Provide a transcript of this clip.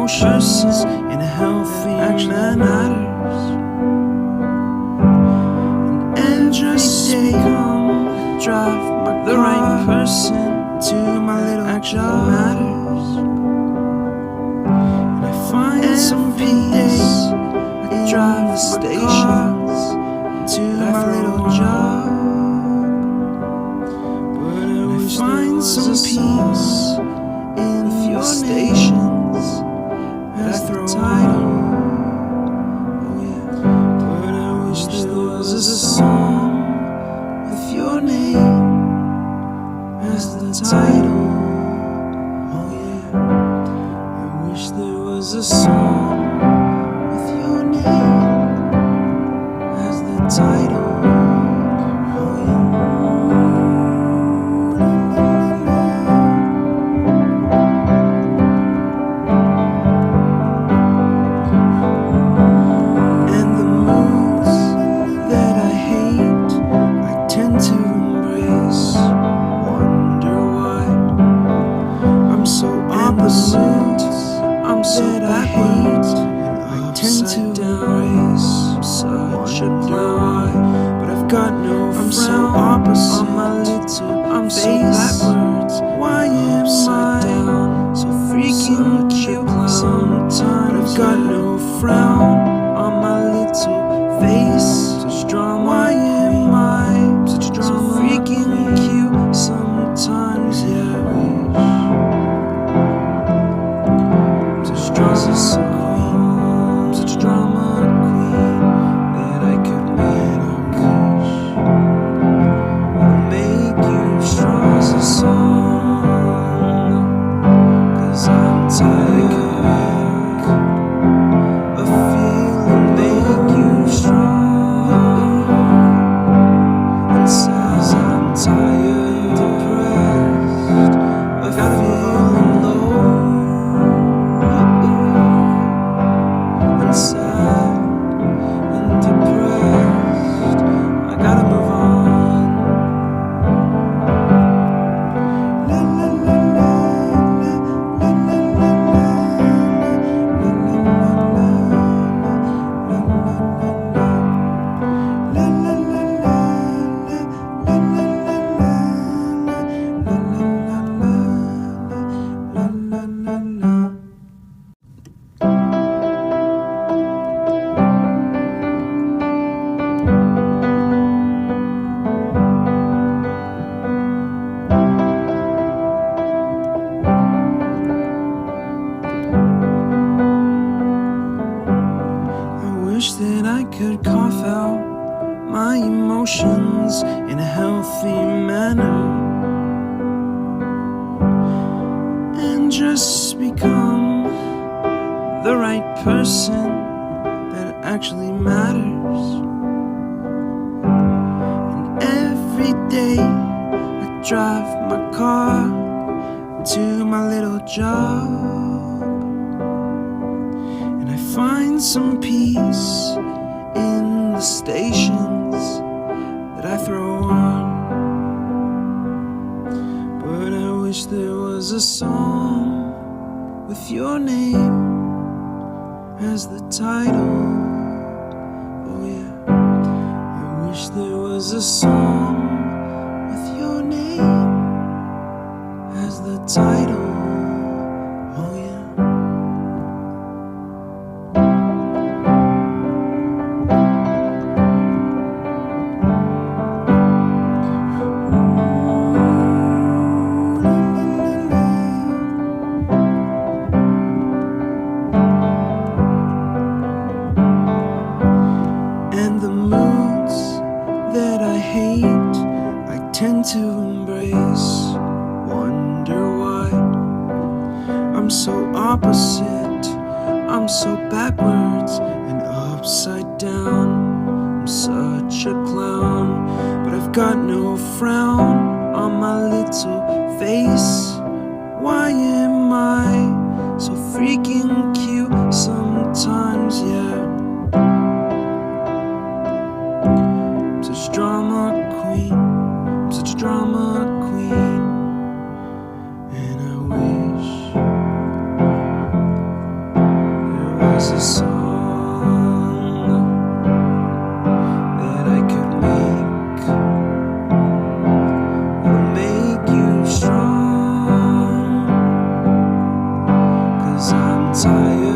emotions in a healthy manner, and just become drive the right person to my little job matters, and I find some peace. I drive the stations to my little job, but I wish find some peace in your stations that I throw title. Oh yeah, but I wish there was a song with your name as the title. Oh yeah, I wish there was a song with your name as the title. Oh yeah. And the moods that I hate, I tend to embrace. Wonder why I'm so opposite. I'm so backwards. I tend to embrace. I'm such a why, but I've got no I'm so opposite on my little I'm face. So backwards. Why am I down? So freaking cute sometimes. I've got no frown on my little face. Such drama. Why am I such drama? So freaking cute sometimes. Yeah, I wish. Such drama queen, such drama queen that I could make you strong as a song. 'Cause I'm tired of feeling make you strong inside. I'm tired, depressed of feeling low inside and depressed. I gotta move on. La la la la la la la la that I could cough out my emotions in a healthy manner and just become the right person that actually matters. And every day I drive my car to my little job, find some peace in the stations that I throw on. But I wish there was a song with your name as the title. Oh yeah, I wish there was a song with your name as the title. Oh yeah. Tend to embrace. Wonder why I'm so opposite. I'm so backwards and upside down. I'm such a clown, but I've got no frown on my little face. Why am I so freaking cute sometimes? Yeah, I'm such drama queen. Such a drama queen, and I wish song that I could make will make you strong. 'Cause I'm tired